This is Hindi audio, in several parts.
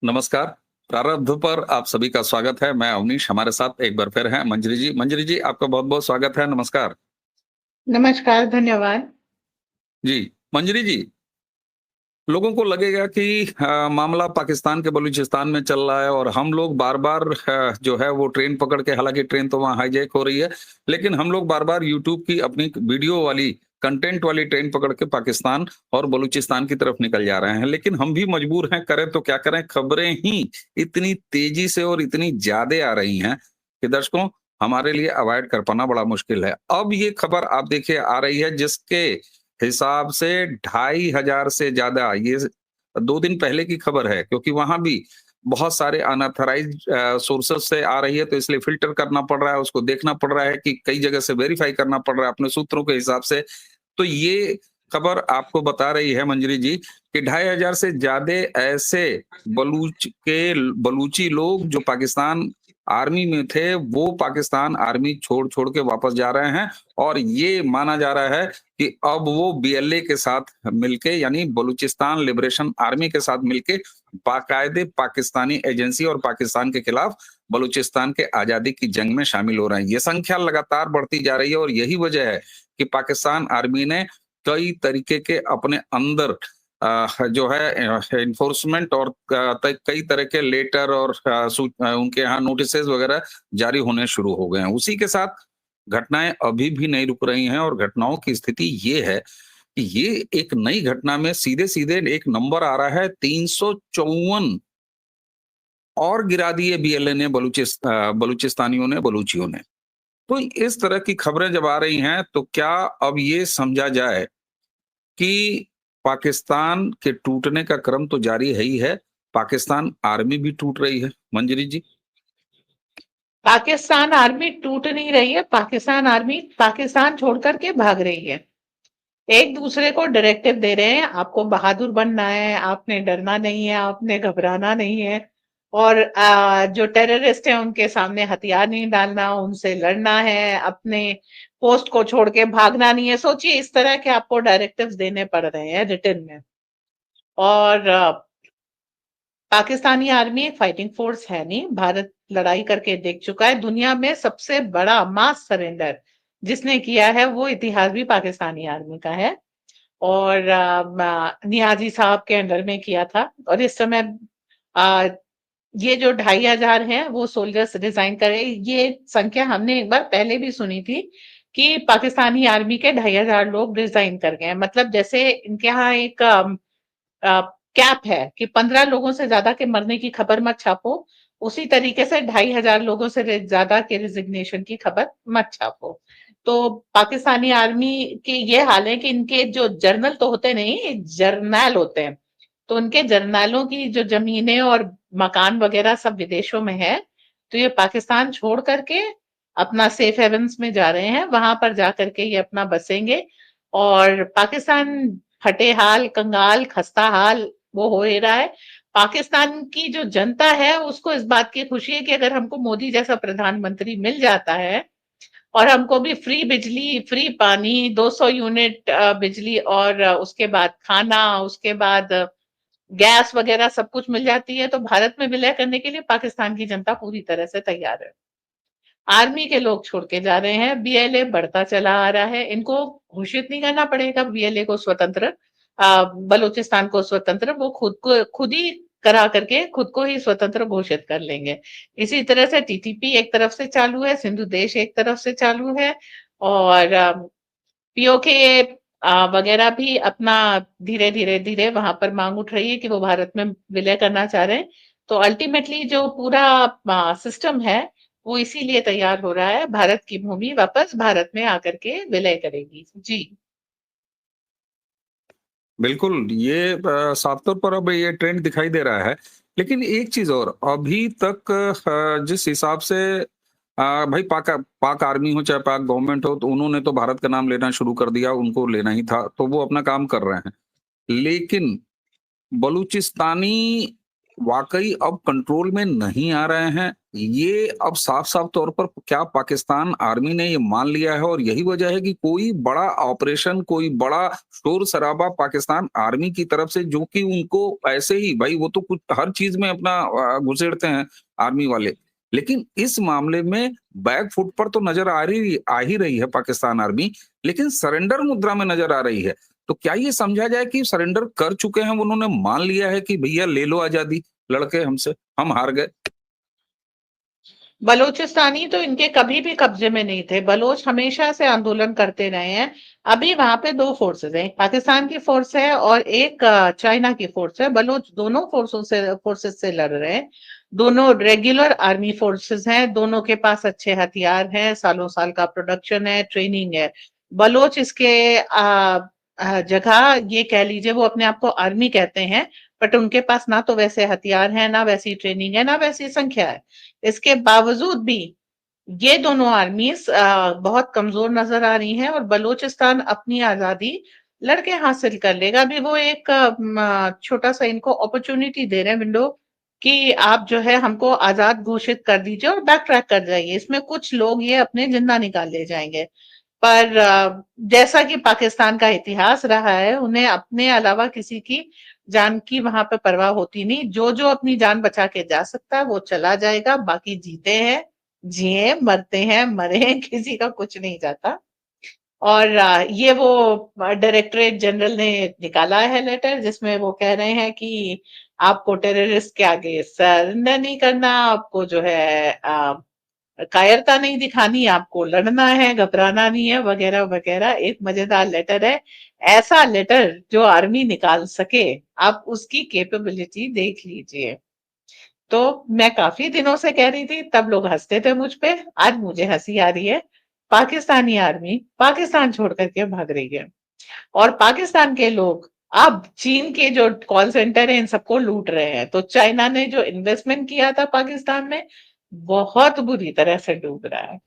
नमस्कार। प्रारब्ध पर आप सभी का स्वागत है। मैं अवनीश, हमारे साथ एक बार फिर हैं मंजरी जी। मंजरी जी, आपका बहुत-बहुत स्वागत है। नमस्कार। नमस्कार, धन्यवाद। जी, मंजरी जी, लोगों को लगेगा कि मामला पाकिस्तान के बलूचिस्तान में चल रहा है और हम लोग बार-बार जो है वो ट्रेन पकड़ के, हालाँकि ट्रेन तो वहाँ हाईजैक हो रही है, लेकिन हम लोग बार-बार यूट्यूब की अपनी वीडियो वाली, कंटेंट वाली ट्रेन पकड़ के पाकिस्तान और बलूचिस्तान की तरफ निकल जा रहे हैं। लेकिन हम भी मजबूर हैं, करें तो क्या करें? खबरें ही इतनी तेज़ी से और इतनी ज़्यादा आ रही हैं कि दर्शकों, हमारे लिए अवॉइड कर पाना बड़ा मुश्किल है। अब ये खबर आप देखिए आ रही है जिसके हिसाब से 2500 से ज़्यादा, ये 2 दिन पहले की खबर है, क्योंकि वहाँ भी बहुत सारे अनऑथराइज़्ड सोर्सेज़ से आ रही है, तो इसलिए फ़िल्टर करना पड़ रहा है, उसको देखना पड़ रहा है कि कई जगह से वेरीफ़ाई करना पड़ रहा है अपने सूत्रों के हिसाब से। तो ये खबर आपको बता रही है मंजरी जी कि 2500 से ज़्यादा ऐसे बलूची लोग जो पाकिस्तान आर्मी में थे, वो पाकिस्तान आर्मी छोड़-छोड़ के वापस जा रहे हैं और ये माना जा रहा है कि अब वो बीएलए के साथ मिलके, यानी बलूचिस्तान लिबरेशन आर्मी के साथ मिलके बाकायदे पाकिस्तानी एजेंसी और पाकिस्तान के खिलाफ बलूचिस्तान के आज़ादी की जंग में शामिल हो रहे हैं। ये संख्या लगातार बढ़ती जा रही है और यही वजह है कि पाकिस्तान आर्मी ने कई तरीके के अपने अंदर जो है एनफोर्समेंट और कई तरह के लेटर और उनके यहाँ नोटिसेस वगैरह जारी होने शुरू हो गए हैं। उसी के साथ घटनाएं अभी भी नहीं रुक रही हैं और घटनाओं की स्थिति ये है कि ये एक नई घटना में सीधे-सीधे एक नंबर आ रहा है 354 और गिरा दिए बीएलए ने, बलूचिस्तानियों ने, बलूचियों ने। तो इस तरह की खबरें जब आ रही हैं, तो क्या अब ये समझा जाए कि पाकिस्तान के टूटने का क्रम तो जारी है ही है, पाकिस्तान आर्मी भी टूट रही है, मंजरी जी? पाकिस्तान आर्मी टूट नहीं रही है, पाकिस्तान आर्मी पाकिस्तान छोड़कर के भाग रही है। एक दूसरे को डायरेक्टिव दे रहे हैं, आपको बहादुर बनना है, आपने डरना नहीं है, आपने घबराना नहीं है और जो टेररिस्ट हैं उनके सामने हथियार नहीं डालना, उनसे लड़ना है, अपने पोस्ट को छोड़ के भागना नहीं है। सोचिए इस तरह के आपको डायरेक्टिव्स देने पड़ रहे हैं रिटर्न में। और पाकिस्तानी आर्मी एक फाइटिंग फोर्स है नहीं, भारत लड़ाई करके देख चुका है। दुनिया में सबसे बड़ा मास सरेंडर जिसने किया है वो इतिहास भी पाकिस्तानी आर्मी का है। और नियाजी साहब के अंडर में किया था। और इस समय आ, ये जो 2500 हैं वो सोल्जर्स रिजाइन करे, ये संख्या हमने एक बार पहले भी सुनी थी कि पाकिस्तानी आर्मी के 2500 लोग रिजाइन कर गए हैं। मतलब जैसे इनके यहाँ एक कैप है कि 15 लोगों से ज्यादा के मरने की खबर मत छापो, उसी तरीके से 2500 लोगों से ज्यादा के रिजिग्नेशन की खबर मत छापो। तो पाकिस्तानी आर्मी के ये हाल है कि इनके जो जर्नल तो होते नहीं, जर्नैल होते हैं। तो उनके जर्नैलों की जो जमीनें और मकान वगैरह सब विदेशों में है। तो ये पाकिस्तान छोड़ करके अपना सेफ हेवन्स में जा रहे हैं, वहां पर जा करके ये अपना बसेंगे। और पाकिस्तान फटे हाल, कंगाल, खस्ता हाल वो हो ही रहा है। पाकिस्तान की जो जनता है उसको इस बात की खुशी है कि अगर हमको मोदी जैसा प्रधानमंत्री मिल जाता है और हमको भी फ्री बिजली, फ्री पानी, 200 यूनिट बिजली और उसके बाद खाना, उसके बाद गैस वगैरह सब कुछ मिल जाती है, तो भारत में विलय करने के लिए पाकिस्तान की जनता पूरी तरह से तैयार है। आर्मी के लोग छोड़ के जा रहे हैं, बीएलए बढ़ता चला आ रहा है। इनको घोषित नहीं करना पड़ेगा बीएलए को स्वतंत्र, बलूचिस्तान को स्वतंत्र, वो खुद ही करा करके खुद को ही स्वतंत्र घोषित कर लेंगे। इसी तरह से टीटीपी एक तरफ से चालू है, सिंधु देश एक तरफ से चालू है और पीओके वगैरह भी अपना धीरे धीरे धीरे वहां पर मांग उठ रही है कि वो भारत में विलय करना चाह रहे हैं। तो अल्टीमेटली जो पूरा सिस्टम है वो इसीलिए तैयार हो रहा है, भारत की भूमि वापस भारत में आकर के विलय करेगी। जी। बिल्कुल, ये साफ तौर पर अब ये ट्रेंड दिखाई दे रहा है। लेकिन एक चीज़ और, अभी तक जिस हिसाब से भाई पाक आर्मी हो चाहे पाक गवर्नमेंट हो, तो उन्होंने तो भारत का नाम लेना शुरू कर दिया, उनको लेना ही था, तो वो अपना काम कर रहे हैं। लेकिन बलूचिस्तानी वाकई अब कंट्रोल में नहीं आ रहे हैं। ये अब साफ-साफ तौर पर क्या पाकिस्तान आर्मी ने ये मान लिया है और यही वजह है कि कोई बड़ा ऑपरेशन, कोई बड़ा शोर-शराबा पाकिस्तान आर्मी की तरफ से, जो कि उनको ऐसे ही भाई वो तो कुछ हर चीज़ में अपना घुसेड़ते हैं आर्मी वाले। लेकिन इस मामले में बैक फुट पर तो नज़र आ ही रही है पाकिस्तान आर्मी, लेकिन सरेंडर मुद्रा में नज़र आ रही है। तो क्या ये समझा जाए कि सरेंडर कर चुके हैं, उन्होंने मान लिया है कि भैया ले लो आज़ादी, लड़के हमसे, हम हार गए? बलूचिस्तानी तो इनके कभी भी कब्जे में नहीं थे। बलोच हमेशा से आंदोलन करते रहे हैं। अभी वहां पे दो फोर्सेस हैं, एक पाकिस्तान की फोर्स है और एक चाइना की फोर्स है। बलोच दोनों फोर्सेस से लड़ रहे हैं। दोनों रेगुलर आर्मी फोर्सेस हैं, दोनों के पास अच्छे हथियार हैं, सालों साल का प्रोडक्शन है, ट्रेनिंग है। बलोच इसके जगह ये कह लीजिए, वो अपने आप को आर्मी कहते हैं, बट उनके पास ना तो वैसे हथियार है, ना वैसी ट्रेनिंग है, ना वैसी संख्या है। इसके बावजूद भी ये दोनों आर्मीज बहुत कमजोर नजर आ रही हैं और बलूचिस्तान अपनी आजादी लड़के हासिल कर लेगा। अभी वो एक छोटा सा इनको अपॉर्चुनिटी दे रहे हैं, विंडो, कि आप जो है हमको आजाद घोषित कर दीजिए और बैक ट्रैक कर जाइए। इसमें कुछ लोग ये अपने जिंदा निकाल ले जाएंगे, पर जैसा कि पाकिस्तान का इतिहास रहा है, उन्हें अपने अलावा किसी की जान की वहां पे परवाह होती नहीं। जो जो अपनी जान बचा के जा सकता है वो चला जाएगा, बाकी जीते हैं जिए, मरते हैं मरे, किसी का कुछ नहीं जाता। और ये वो डायरेक्टरेट जनरल ने निकाला है लेटर, जिसमें वो कह रहे हैं कि आपको टेररिस्ट के आगे सरेंडर नहीं करना, आपको जो है कायरता नहीं दिखानी, आपको लड़ना है, घबराना नहीं है, वगैरह वगैरह। एक मजेदार लेटर है। ऐसा लेटर जो आर्मी निकाल सके, आप उसकी कैपेबिलिटी देख लीजिए। तो मैं काफी दिनों से कह रही थी, तब लोग हंसते थे मुझ पे, आज मुझे हंसी आ रही है। पाकिस्तानी आर्मी पाकिस्तान छोड़ करके भाग रही है और पाकिस्तान के लोग अब चीन के जो कॉल सेंटर है इन सबको लूट रहे हैं। तो चाइना ने जो इन्वेस्टमेंट किया था पाकिस्तान में, बहुत बुरी तरह से डूब रहा है।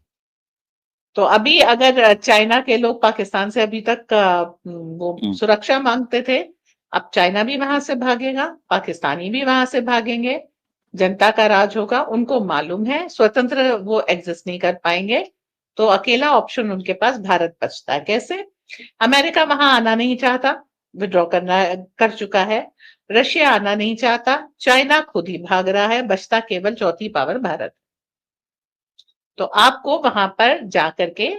तो अभी अगर चाइना के लोग पाकिस्तान से अभी तक वो हुँ। सुरक्षा मांगते थे, अब चाइना भी वहां से भागेगा, पाकिस्तानी भी वहां से भागेंगे। जनता का राज होगा। उनको मालूम है स्वतंत्र वो एग्जिस्ट नहीं कर पाएंगे, तो अकेला ऑप्शन उनके पास भारत बचता है। कैसे? अमेरिका वहां आना नहीं चाहता, विड्रॉ करना कर चुका है। रशिया आना नहीं चाहता, चाइना खुद ही भाग रहा है, बचता केवल चौथी पावर भारत। तो आपको वहां पर जाकर के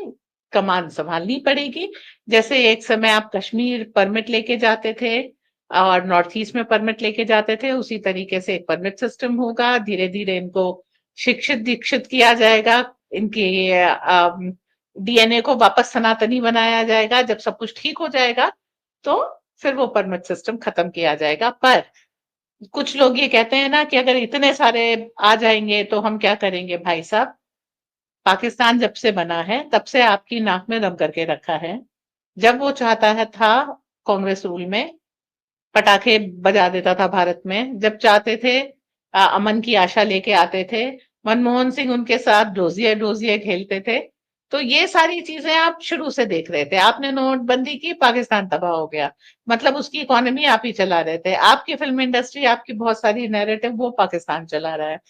कमान संभालनी पड़ेगी। जैसे एक समय आप कश्मीर परमिट लेके जाते थे और नॉर्थ ईस्ट में परमिट लेके जाते थे, उसी तरीके से एक परमिट सिस्टम होगा। धीरे धीरे इनको शिक्षित दीक्षित किया जाएगा, इनके डीएनए को वापस सनातनी बनाया जाएगा। जब सब कुछ ठीक हो जाएगा तो फिर वो परमिट सिस्टम खत्म किया जाएगा। पर कुछ लोग ये कहते हैं ना कि अगर इतने सारे आ जाएंगे तो हम क्या करेंगे। भाई साहब, पाकिस्तान जब से बना है तब से आपकी नाक में दम करके रखा है। जब वो चाहता है था कांग्रेस रूल में पटाखे बजा देता था भारत में, जब चाहते थे अमन की आशा लेके आते थे। मनमोहन सिंह उनके साथ डोजियर डोजियर खेलते थे। तो ये सारी चीजें आप शुरू से देख रहे थे। आपने नोटबंदी की, पाकिस्तान तबाह हो गया, मतलब उसकी इकोनॉमी आप ही चला रहे थे। आपकी फिल्म इंडस्ट्री, आपकी बहुत सारी नैरेटिव वो पाकिस्तान चला रहा है।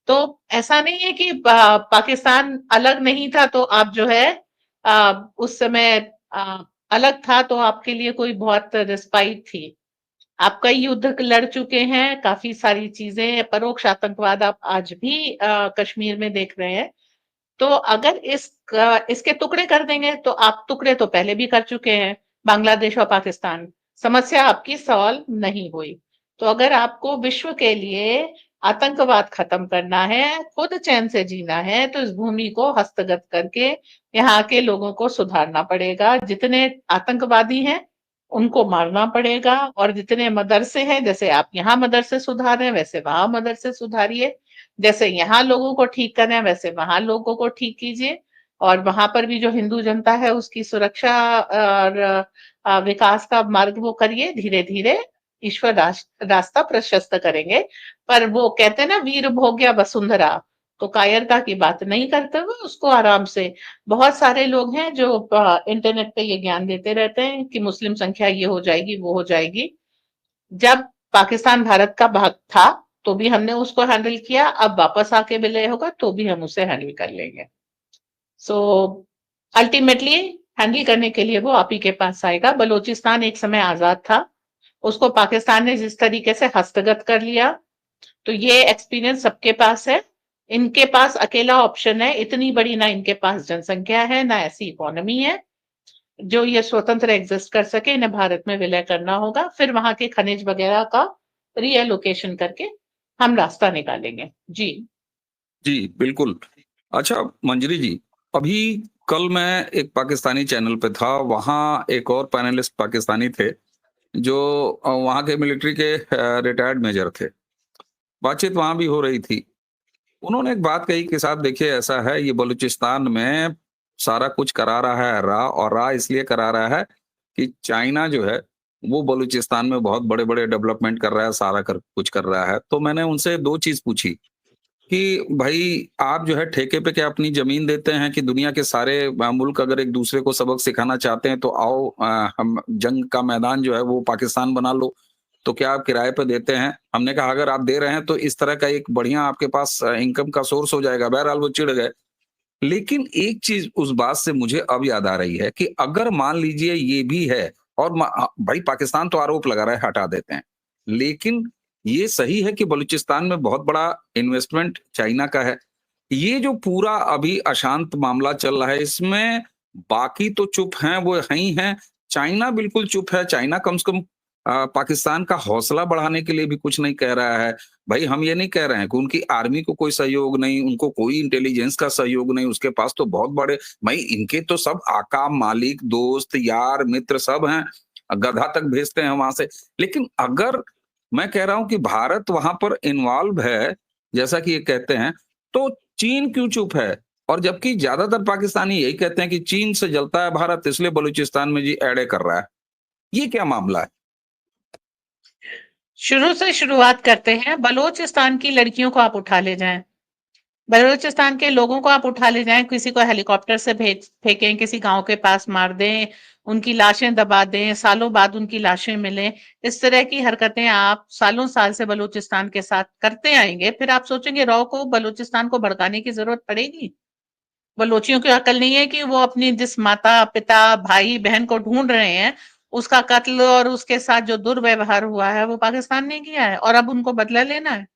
तो ऐसा नहीं है कि पाकिस्तान अलग नहीं था तो आप जो है उस समय अलग था तो आपके लिए कोई बहुत रिस्पाइट थी। आप कई युद्ध लड़ चुके हैं, काफी सारी चीजें, परोक्ष आतंकवाद आप आज भी कश्मीर में देख रहे हैं। तो अगर इसके टुकड़े कर देंगे तो आप टुकड़े तो पहले भी कर चुके हैं, बांग्लादेश और पाकिस्तान। समस्या आपकी सॉल्व नहीं हुई। तो अगर आपको विश्व के लिए आतंकवाद खत्म करना है, खुद चैन से जीना है, तो इस भूमि को हस्तगत करके यहाँ के लोगों को सुधारना पड़ेगा। जितने आतंकवादी हैं उनको मारना पड़ेगा, और जितने मदरसे हैं, जैसे आप यहाँ मदरसे सुधार रहे हैं वैसे वहां मदरसे सुधारिए। जैसे यहाँ लोगों को ठीक कर रहे हैं वैसे वहां लोगों को ठीक कीजिए। और वहां पर भी जो हिंदू जनता है उसकी सुरक्षा और विकास का मार्ग वो करिए। धीरे धीरे ईश्वर रास्ता प्रशस्त करेंगे। पर वो कहते हैं ना, वीर भोग्य वसुंधरा, तो कायरता की बात नहीं करते हुए उसको आराम से। बहुत सारे लोग हैं जो इंटरनेट पे ये ज्ञान देते रहते हैं कि मुस्लिम संख्या ये हो जाएगी वो हो जाएगी। जब पाकिस्तान भारत का भाग था तो भी हमने उसको हैंडल किया, अब वापस आके विलय होगा तो भी हम उसे हैंडल कर लेंगे। सो अल्टीमेटली हैंडल करने के लिए वो आप ही के पास आएगा। बलूचिस्तान एक समय आजाद था, उसको पाकिस्तान ने जिस तरीके से हस्तगत कर लिया, तो ये एक्सपीरियंस सबके पास है। इनके पास अकेला ऑप्शन है, इतनी बड़ी ना इनके पास जनसंख्या है ना ऐसी इकोनॉमी है जो ये स्वतंत्र एग्जिस्ट कर सके। इन्हें भारत में विलय करना होगा, फिर वहां के खनिज वगैरह का रीएलोकेशन करके हम रास्ता निकालेंगे। जी जी, बिल्कुल। अच्छा मंजरी जी, अभी कल मैं एक पाकिस्तानी चैनल पे था, वहाँ एक और पैनलिस्ट पाकिस्तानी थे, जो वहाँ के मिलिट्री के रिटायर्ड मेजर थे। बातचीत वहाँ भी हो रही थी। उन्होंने एक बात कही कि साहब देखिए ऐसा है, ये बलूचिस्तान में सारा कुछ करा रहा है और इसलिए करा रहा है कि चाइना जो है, वो बलूचिस्तान में बहुत बड़े-बड़े डेवलपमेंट कर रहा है, सारा कर कुछ कर रहा है। तो मैंने उनसे 2 चीज़ पूछी कि भाई आप जो है ठेके पे क्या अपनी ज़मीन देते हैं कि दुनिया के सारे मुल्क अगर एक दूसरे को सबक सिखाना चाहते हैं तो आओ हम जंग का मैदान जो है वो पाकिस्तान बना लो। तो क्या आप किराए पे देते हैं? हमने कहा अगर आप दे रहे हैं तो इस तरह का एक बढ़िया आपके पास इनकम का सोर्स हो जाएगा। बहरहाल वो चिढ़ गए। लेकिन एक चीज़ उस बात से मुझे अब याद आ रही है कि अगर मान लीजिए ये भी है और भाई पाकिस्तान तो आरोप लगा रहा है, हटा देते हैं। लेकिन ये सही है कि बलूचिस्तान में बहुत बड़ा इन्वेस्टमेंट चाइना का है। ये जो पूरा अभी अशांत मामला चल रहा है, इसमें बाकी तो चुप हैं, वो हैं ही हैं। चाइना बिल्कुल चुप है। चाइना कम से कम पाकिस्तान का हौसला बढ़ाने के लिए भी कुछ नहीं कह रहा है। भाई हम ये नहीं कह रहे हैं कि उनकी आर्मी को कोई सहयोग नहीं, उनको कोई इंटेलिजेंस का सहयोग नहीं, उसके पास तो बहुत बड़े भाई इनके तो सब आका, मालिक, दोस्त, यार, मित्र सब हैं। गधा तक भेजते हैं वहाँ से। लेकिन अगर मैं कह रहा हूँ कि भारत वहाँ पर इन्वॉल्व है, जैसा कि ये कहते हैं, तो चीन क्यों चुप है? और जबकि ज्यादातर पाकिस्तानी यही कहते हैं कि चीन से जलता है भारत, इसलिए बलूचिस्तान में जी ऐड कर रहा है। ये क्या मामला है? शुरू से शुरुआत करते हैं। बलूचिस्तान की लड़कियों को आप उठा ले जाएं, बलूचिस्तान के लोगों को आप उठा ले जाएं, किसी को हेलीकॉप्टर से भेज फेंकें, किसी गांव के पास मार दें, उनकी लाशें दबा दें, सालों बाद उनकी लाशें मिलें। इस तरह की हरकतें आप सालों साल से बलूचिस्तान के साथ करते आएंगे, फिर आप सोचेंगे रॉ को बलूचिस्तान को भड़काने की जरूरत पड़ेगी। बलोचियों की अकल नहीं है कि वो अपनी जिस माता पिता भाई बहन को ढूंढ रहे हैं, उसका कत्ल और उसके साथ जो दुर्व्यवहार हुआ है वो पाकिस्तान ने किया है और अब उनको बदला लेना है।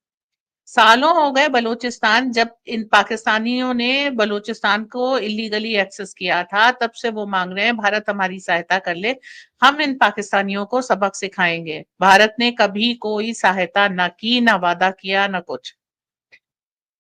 सालों हो गए बलूचिस्तान, जब इन पाकिस्तानियों ने बलूचिस्तान को इलीगली एक्सेस किया था तब से वो मांग रहे हैं भारत हमारी सहायता कर ले, हम इन पाकिस्तानियों को सबक सिखाएंगे। भारत ने कभी कोई सहायता ना की, ना वादा किया, ना कुछ।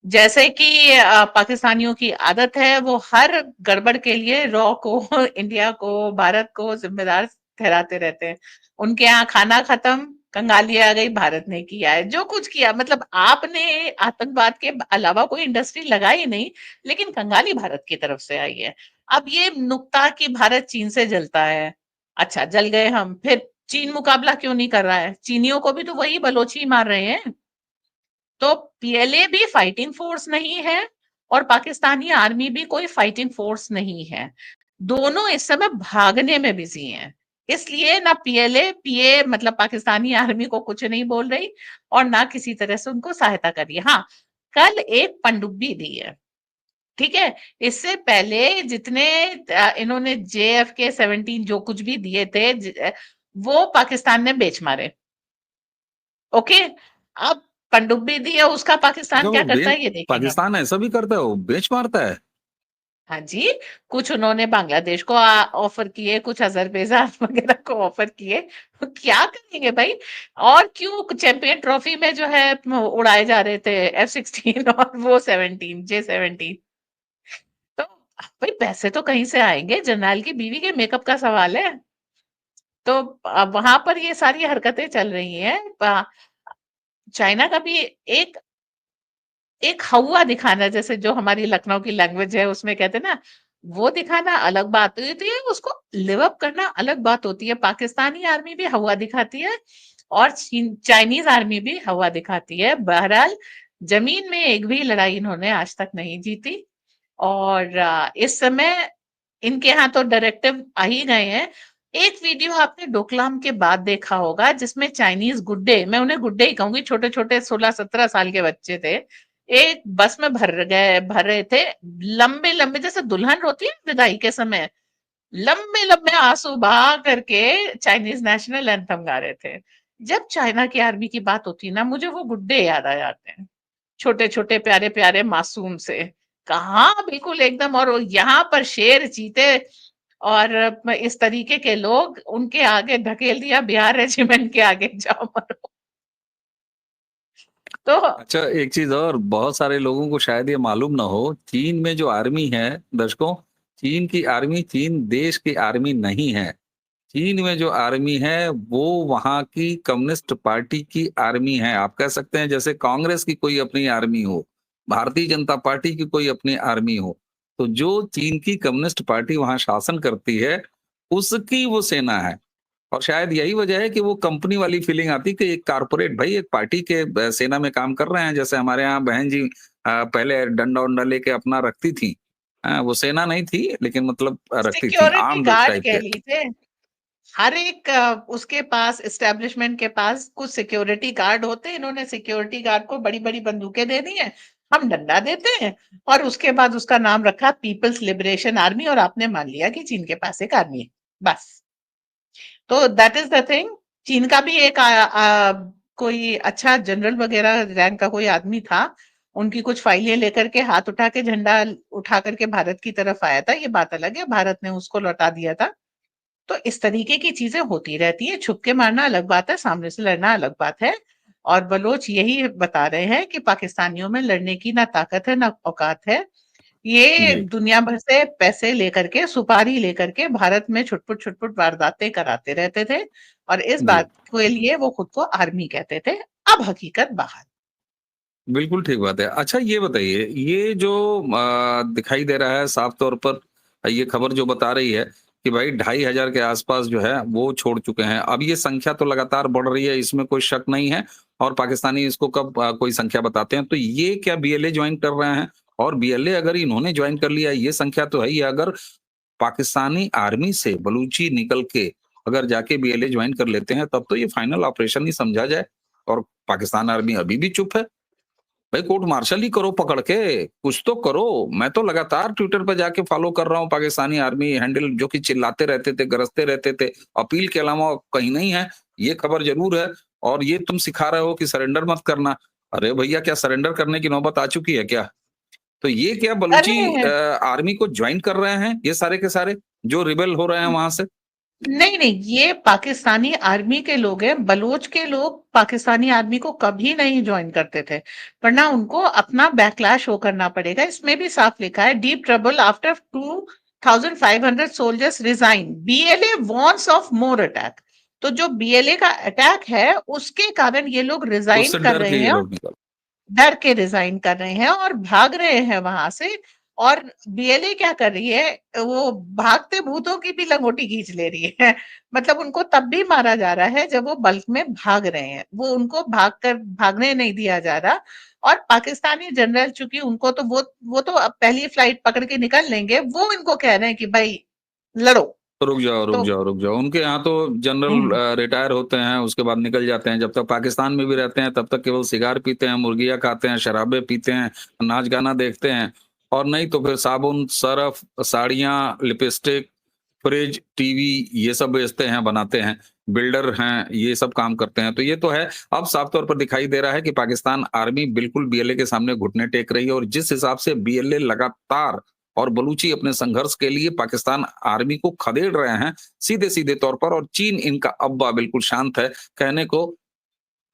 जैसे कि पाकिस्तानियों की आदत है, वो हर गड़बड़ के लिए रॉ को इंडिया को भारत को जिम्मेदार ठहराते रहते हैं। उनके यहाँ खाना खत्म, कंगाली आ गई, भारत ने किया है जो कुछ किया। मतलब आपने आतंकवाद के अलावा कोई इंडस्ट्री लगाई नहीं, लेकिन कंगाली भारत की तरफ से आई है। अब ये नुक्ता कि भारत चीन से जलता है, अच्छा जल गए हम, फिर चीन मुकाबला क्यों नहीं कर रहा है? चीनियों को भी तो वही बलोची मार रहे हैं। तो पीएलए भी फाइटिंग फोर्स नहीं है और पाकिस्तानी आर्मी भी कोई फाइटिंग फोर्स नहीं है। दोनों इस समय भागने में बिजी हैं। इसलिए ना पीएलए पीए मतलब पाकिस्तानी आर्मी को कुछ नहीं बोल रही और ना किसी तरह से उनको सहायता कर रही है। हाँ, कल एक पनडुब्बी दी है, ठीक है। इससे पहले जितने इन्होंने JFK-17 जो कुछ भी दिए थे वो पाकिस्तान ने बेच मारे। ओके, अब पनडुब्बी दी है, उसका पाकिस्तान अच्छा क्या वो करता है ये देखेंगे हम। पाकिस्तान ऐसा भी करता है, वो बेच मारता है? हाँ जी, कुछ उन्होंने बांग्लादेश को ऑफर किए, कुछ अजरबैजान वगैरह को ऑफर किए। तो क्या करेंगे भाई? और क्यों चैंपियन ट्रॉफी में जो है उड़ाए जा रहे थे F-16 और वो 17 J-17। तो भाई पैसे तो कहीं से आएंगे, जर्नैल की बीवी के मेकअप का सवाल है। तो वहां पर ये सारी हरकतें चल रही हैं। चाइना का भी एक एक हौवा दिखाना, जैसे जो हमारी लखनऊ की लैंग्वेज है उसमें कहते हैं ना, वो दिखाना अलग बात होती है, उसको लिव अप करना अलग बात होती है। पाकिस्तानी आर्मी भी हवा दिखाती है और चाइनीज आर्मी भी हवा दिखाती है। बहरहाल जमीन में एक भी लड़ाई इन्होंने आज तक नहीं जीती और इस समय इनके यहाँ तो डायरेक्टिव आ ही गए हैं। एक वीडियो आपने डोकलाम के बाद देखा होगा जिसमें चाइनीज गुड्डे, मैं उन्हें गुड्डे ही कहूंगी, छोटे छोटे 16-17 साल के बच्चे थे, एक बस में भर रहे थे, लंबे लंबे जैसे दुल्हन होती है विदाई के समय, लंबे लंबे आंसू बहा करके चाइनीज नेशनल एंथम गा रहे थे। जब चाइना की आर्मी की बात होती है ना, मुझे वो गुड्डे याद आ जाते हैं, छोटे छोटे प्यारे प्यारे मासूम से। कहाँ बिल्कुल एकदम, और यहाँ पर शेर चीते और इस तरीके के लोग, उनके आगे ढकेल दिया बिहार रेजिमेंट के आगे, जाओ मरो। तो अच्छा, एक चीज और, बहुत सारे लोगों को शायद ये मालूम ना हो, चीन में जो आर्मी है दर्शकों, चीन की आर्मी चीन देश की आर्मी नहीं है। चीन में जो आर्मी है वो वहां की कम्युनिस्ट पार्टी की आर्मी है। आप कह सकते हैं जैसे कांग्रेस की कोई अपनी आर्मी हो, भारतीय जनता पार्टी की कोई अपनी आर्मी हो। तो जो चीन की कम्युनिस्ट पार्टी वहां शासन करती है, उसकी वो सेना है। और शायद यही वजह है कि वो कंपनी वाली फीलिंग आती कि एक कारपोरेट भाई एक पार्टी के सेना में काम कर रहे हैं। जैसे हमारे यहाँ बहन जी पहले डंडा उंडा लेके अपना रखती थी। वो सेना नहीं थी लेकिन मतलब रखती थी, सिक्योरिटी आर्म्ड गार्ड टाइप कह के। लीजिए, हर एक उसके पास एस्टेब्लिशमेंट के पास कुछ सिक्योरिटी गार्ड होते हैं। इन्होंने सिक्योरिटी गार्ड को बड़ी बड़ी बंदूकें दे दी हैं, हम डंडा देते हैं, और उसके बाद उसका नाम रखा पीपल्स लिबरेशन आर्मी, और आपने मान लिया कि चीन के पास एक आर्मी है, बस। तो दैट इज द थिंग। चीन का भी एक कोई अच्छा जनरल वगैरह रैंक का कोई आदमी था, उनकी कुछ फाइलें लेकर के हाथ उठा के झंडा उठा करके भारत की तरफ आया था, ये बात अलग है, भारत ने उसको लौटा दिया था। तो इस तरीके की चीजें होती रहती है, छुप के मारना अलग बात है, सामने से लड़ना अलग बात है। और बलोच यही बता रहे हैं कि पाकिस्तानियों में लड़ने की ना ताकत है ना औकात है। ये जी, दुनिया भर से पैसे लेकर के, सुपारी लेकर के भारत में छुटपुट छुटपुट वारदातें कराते रहते थे, और इस जी। बात के लिए वो खुद को आर्मी कहते थे। अब हकीकत बाहर। बिल्कुल ठीक बात है। अच्छा ये बताइए, ये जो दिखाई दे रहा है साफ तौर पर, ये खबर जो बता रही है कि भाई 2500 के आसपास जो है वो छोड़ चुके हैं। अब ये संख्या तो लगातार बढ़ रही है, इसमें कोई शक नहीं है। और पाकिस्तानी इसको कब कोई संख्या बताते हैं, तो ये क्या बीएलए ज्वाइन कर रहे हैं? और बीएलए अगर इन्होंने ज्वाइन कर लिया, ये संख्या तो है ही। अगर पाकिस्तानी आर्मी से बलूची निकल के अगर जाके बीएलए ज्वाइन कर लेते हैं, तब तो ये फाइनल ऑपरेशन ही समझा जाए। और पाकिस्तान आर्मी अभी भी चुप है। भाई कोर्ट मार्शल ही करो पकड़ के, कुछ तो करो। मैं तो लगातार ट्विटर पर जाके फॉलो कर रहा हूँ पाकिस्तानी आर्मी हैंडल, जो कि चिल्लाते रहते थे, गरजते रहते थे। अपील के अलावा कहीं नहीं है। ये खबर जरूर है। और ये तुम सिखा रहे हो कि सरेंडर मत करना। अरे भैया, क्या सरेंडर करने की नौबत आ चुकी है क्या? तो ये क्या कर बलूची रहे हैं। आर्मी को ज्वाइन कर रहे हैं ये सारे के सारे, जो रिबेल हो रहे हैं वहां से? नहीं नहीं, ये पाकिस्तानी आर्मी के लोग हैं। बलोच के लोग पाकिस्तानी आर्मी को कभी नहीं ज्वाइन करते थे, वरना उनको अपना बैकलैश हो करना पड़ेगा। इसमें भी साफ लिखा है, deep trouble after 2500 soldiers resign, BLA wants of more attack. तो जो बीएलए का अटैक है उसके कारण ये लोग रिजाइन उससे कर डर रहे के ये हैं, लोग निकल। डर के रिजाइन कर रहे हैं और भाग रहे हैं वहां से। और बीएलए क्या कर रही है, वो भागते भूतों की भी लंगोटी खींच ले रही है। मतलब उनको तब भी मारा जा रहा है जब वो बल्क में भाग रहे हैं, वो उनको भागने नहीं दिया जा रहा। और पाकिस्तानी जनरल, चूंकि उनको तो वो तो अब पहली फ्लाइट पकड़ के निकल लेंगे, वो इनको कह रहे हैं कि भाई लड़ो। रुक जाओ, रुक तो जाओ, रुक जाओ। उनके यहाँ तो जनरल हम्म, रिटायर होते हैं, उसके बाद निकल जाते हैं। जब तक पाकिस्तान में भी रहते हैं तब तक केवल सिगार पीते हैं, मुर्गियाँ खाते हैं, शराबें पीते हैं, नाच गाना देखते हैं। और नहीं तो फिर साबुन, सरफ, साड़ियाँ, लिपस्टिक, फ्रिज, टीवी, ये सब बेचते हैं, बनाते हैं। बिल्डर हैं, ये सब काम करते हैं। तो ये तो है। अब साफ तौर पर दिखाई दे रहा है कि पाकिस्तान आर्मी बिल्कुल बीएलए के सामने घुटने टेक रही है। और जिस हिसाब से बीएलए लगातार और बलूची अपने संघर्ष के लिए पाकिस्तान आर्मी को खदेड़ रहे हैं सीधे सीधे तौर पर, और चीन इनका अब्बा बिल्कुल शांत है कहने को।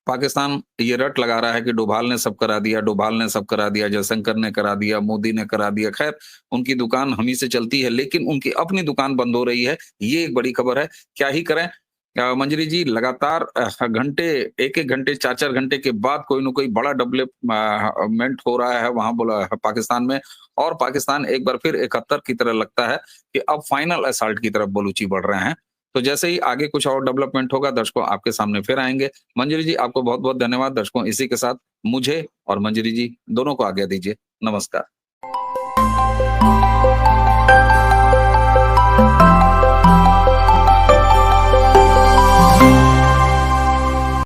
पाकिस्तान ये रट लगा रहा है कि डोभाल ने सब करा दिया, डोभाल ने सब करा दिया, जयशंकर ने करा दिया, मोदी ने करा दिया। खैर, उनकी दुकान हम ही से चलती है, लेकिन उनकी अपनी दुकान बंद हो रही है। ये एक बड़ी खबर है। क्या ही करें। मंजरी जी, लगातार घंटे, एक एक घंटे, चार चार घंटे के बाद कोई ना कोई बड़ा डेवलपमेंट हो रहा है वहां, बोला पाकिस्तान में। और पाकिस्तान एक बार फिर 71 की तरह लगता है कि अब फाइनल असल्ट की तरफ बलूची बढ़ रहे हैं। तो जैसे ही आगे कुछ और डेवलपमेंट होगा, दर्शकों आपके सामने फिर आएंगे। मंजरी जी, आपको बहुत बहुत धन्यवाद। दर्शकों, इसी के साथ मुझे और मंजरी जी दोनों को आज्ञा दीजिए। नमस्कार।